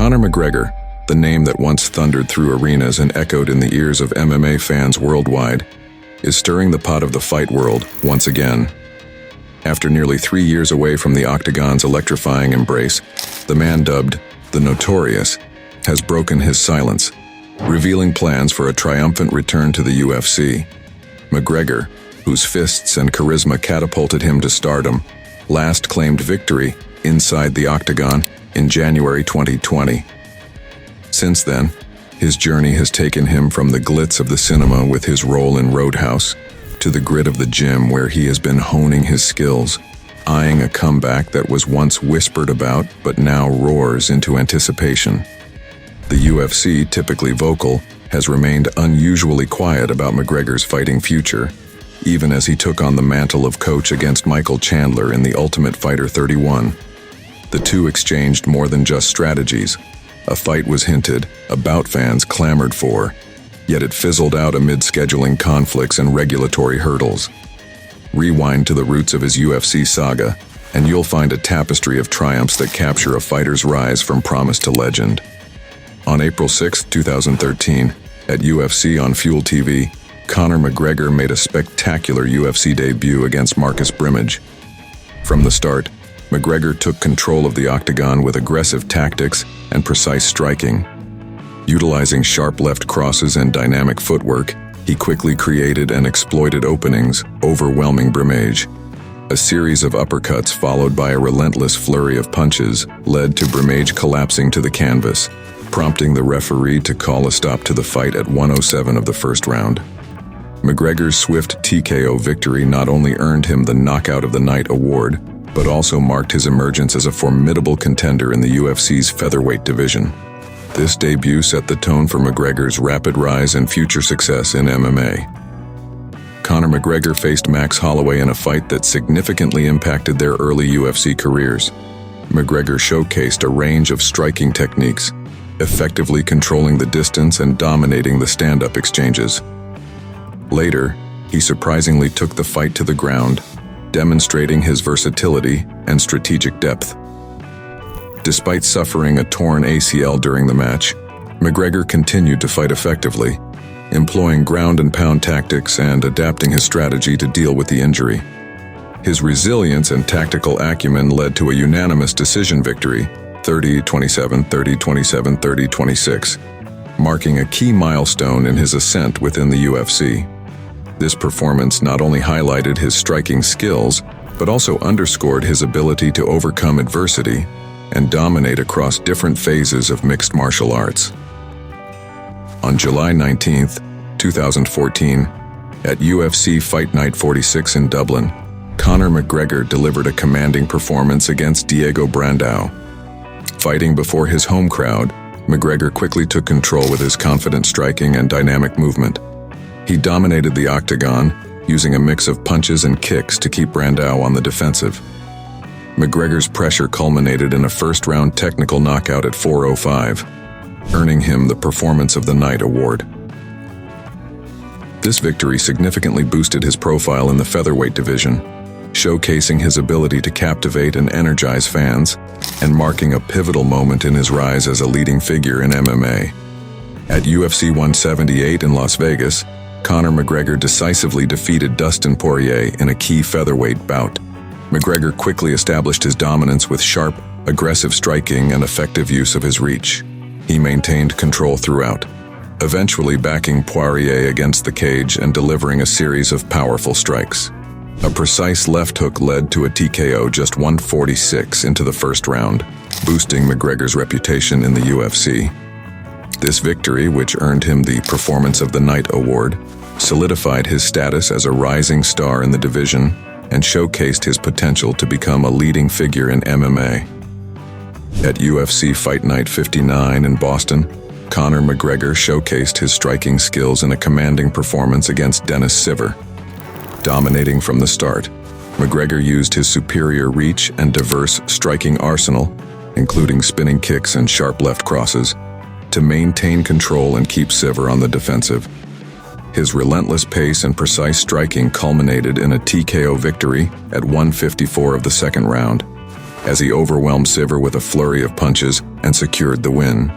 Conor McGregor, the name that once thundered through arenas and echoed in the ears of MMA fans worldwide, is stirring the pot of the fight world once again. After nearly 3 years away from the octagon's electrifying embrace, the man dubbed the Notorious has broken his silence, revealing plans for a triumphant return to the UFC. McGregor, whose fists and charisma catapulted him to stardom, last claimed victory inside the octagon in January 2020. Since then, his journey has taken him from the glitz of the cinema with his role in Roadhouse to the grit of the gym where he has been honing his skills, eyeing a comeback that was once whispered about but now roars into anticipation. The UFC, typically vocal, has remained unusually quiet about McGregor's fighting future, even as he took on the mantle of coach against Michael Chandler in The Ultimate Fighter 31. The two exchanged more than just strategies. A fight was hinted, a bout fans clamored for, yet it fizzled out amid scheduling conflicts and regulatory hurdles. Rewind to the roots of his UFC saga, and you'll find a tapestry of triumphs that capture a fighter's rise from promise to legend. On April 6, 2013, at UFC on Fuel TV, Conor McGregor made a spectacular UFC debut against Marcus Brimage. From the start, McGregor took control of the octagon with aggressive tactics and precise striking. Utilizing sharp left crosses and dynamic footwork, he quickly created and exploited openings, overwhelming Brimage. A series of uppercuts followed by a relentless flurry of punches led to Brimage collapsing to the canvas, prompting the referee to call a stop to the fight at 1:07 of the first round. McGregor's swift TKO victory not only earned him the Knockout of the Night award, but also marked his emergence as a formidable contender in the UFC's featherweight division. This debut set the tone for McGregor's rapid rise and future success in MMA. Conor McGregor faced Max Holloway in a fight that significantly impacted their early UFC careers. McGregor showcased a range of striking techniques, effectively controlling the distance and dominating the stand-up exchanges. Later, he surprisingly took the fight to the ground, demonstrating his versatility and strategic depth. Despite suffering a torn ACL during the match, McGregor continued to fight effectively, employing ground-and-pound tactics and adapting his strategy to deal with the injury. His resilience and tactical acumen led to a unanimous decision victory, 30-27, 30-27, 30-26, marking a key milestone in his ascent within the UFC. This performance not only highlighted his striking skills, but also underscored his ability to overcome adversity and dominate across different phases of mixed martial arts. On July 19, 2014, at UFC Fight Night 46 in Dublin, Conor McGregor delivered a commanding performance against Diego Brandao. Fighting before his home crowd, McGregor quickly took control with his confident striking and dynamic movement. He dominated the octagon, using a mix of punches and kicks to keep Brandao on the defensive. McGregor's pressure culminated in a first-round technical knockout at 4:05, earning him the Performance of the Night award. This victory significantly boosted his profile in the featherweight division, showcasing his ability to captivate and energize fans, and marking a pivotal moment in his rise as a leading figure in MMA. At UFC 178 in Las Vegas, Conor McGregor decisively defeated Dustin Poirier in a key featherweight bout. McGregor quickly established his dominance with sharp, aggressive striking and effective use of his reach. He maintained control throughout, eventually backing Poirier against the cage and delivering a series of powerful strikes. A precise left hook led to a TKO just 146 into the first round, boosting McGregor's reputation in the UFC. This victory, which earned him the Performance of the Night award, solidified his status as a rising star in the division and showcased his potential to become a leading figure in MMA. At UFC Fight Night 59 in Boston, Conor McGregor showcased his striking skills in a commanding performance against Dennis Siver. Dominating from the start, McGregor used his superior reach and diverse striking arsenal, including spinning kicks and sharp left crosses, to maintain control and keep Siver on the defensive. His relentless pace and precise striking culminated in a TKO victory at 1:54 of the second round. as he overwhelmed Siver with a flurry of punches and secured the win.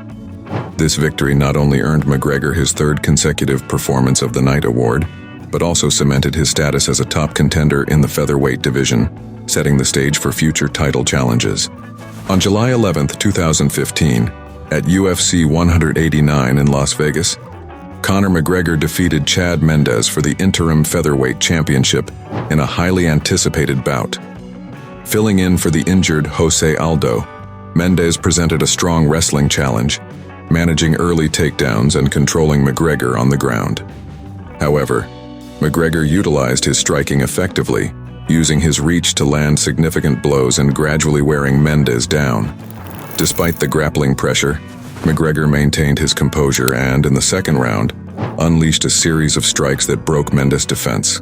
This victory not only earned McGregor his third consecutive Performance of the Night award, but also cemented his status as a top contender in the featherweight division, setting the stage for future title challenges. On July 11, 2015, at UFC 189 in Las Vegas, Conor McGregor defeated Chad Mendes for the interim featherweight championship in a highly anticipated bout. Filling in for the injured Jose Aldo, Mendes presented a strong wrestling challenge, managing early takedowns and controlling McGregor on the ground. However, McGregor utilized his striking effectively, using his reach to land significant blows and gradually wearing Mendes down. Despite the grappling pressure, McGregor maintained his composure and, in the second round, unleashed a series of strikes that broke Mendes' defense.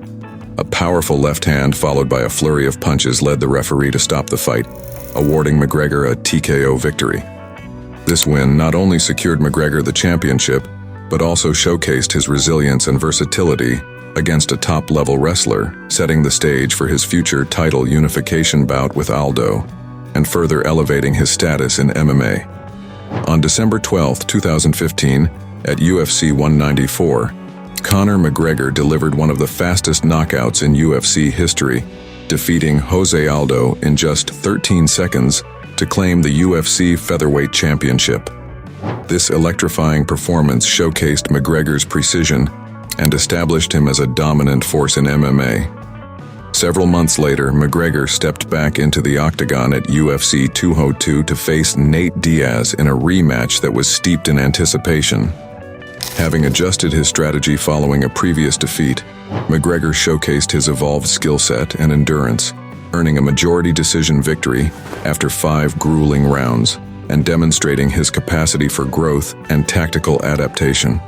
A powerful left hand followed by a flurry of punches led the referee to stop the fight, awarding McGregor a TKO victory. This win not only secured McGregor the championship, but also showcased his resilience and versatility against a top-level wrestler, setting the stage for his future title unification bout with Aldo, and further elevating his status in MMA. On December 12, 2015, at UFC 194, Conor McGregor delivered one of the fastest knockouts in UFC history, defeating Jose Aldo in just 13 seconds to claim the UFC featherweight championship. This electrifying performance showcased McGregor's precision and established him as a dominant force in MMA. Several months later, McGregor stepped back into the octagon at UFC 202 to face Nate Diaz in a rematch that was steeped in anticipation. Having adjusted his strategy following a previous defeat, McGregor showcased his evolved skill set and endurance, earning a majority decision victory after 5 grueling rounds, and demonstrating his capacity for growth and tactical adaptation.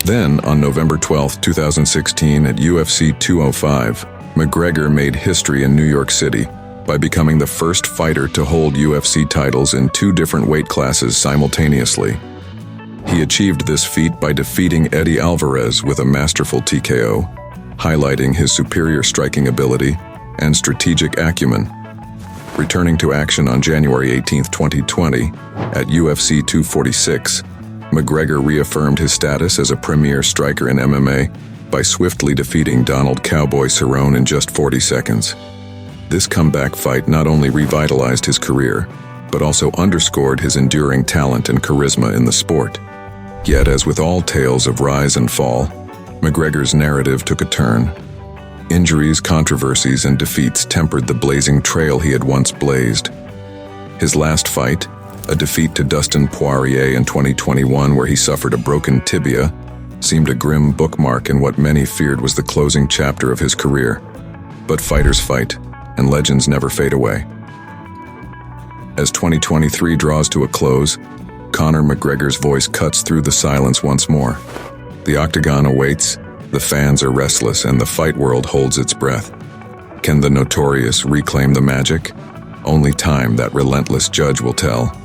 Then, on November 12, 2016, at UFC 205, McGregor made history in New York City by becoming the first fighter to hold UFC titles in 2 different weight classes simultaneously. He achieved this feat by defeating Eddie Alvarez with a masterful TKO, highlighting his superior striking ability and strategic acumen. Returning to action on January 18, 2020, at UFC 246, McGregor reaffirmed his status as a premier striker in MMA by swiftly defeating Donald "Cowboy" Cerrone in just 40 seconds. This comeback fight not only revitalized his career, but also underscored his enduring talent and charisma in the sport. Yet, as with all tales of rise and fall, McGregor's narrative took a turn. Injuries, controversies, and defeats tempered the blazing trail he had once blazed. His last fight, a defeat to Dustin Poirier in 2021 where he suffered a broken tibia, seemed a grim bookmark in what many feared was the closing chapter of his career. But fighters fight, and legends never fade away. As 2023 draws to a close, Conor McGregor's voice cuts through the silence once more. The octagon awaits, the fans are restless, and the fight world holds its breath. Can the Notorious reclaim the magic? Only time, that relentless judge, will tell.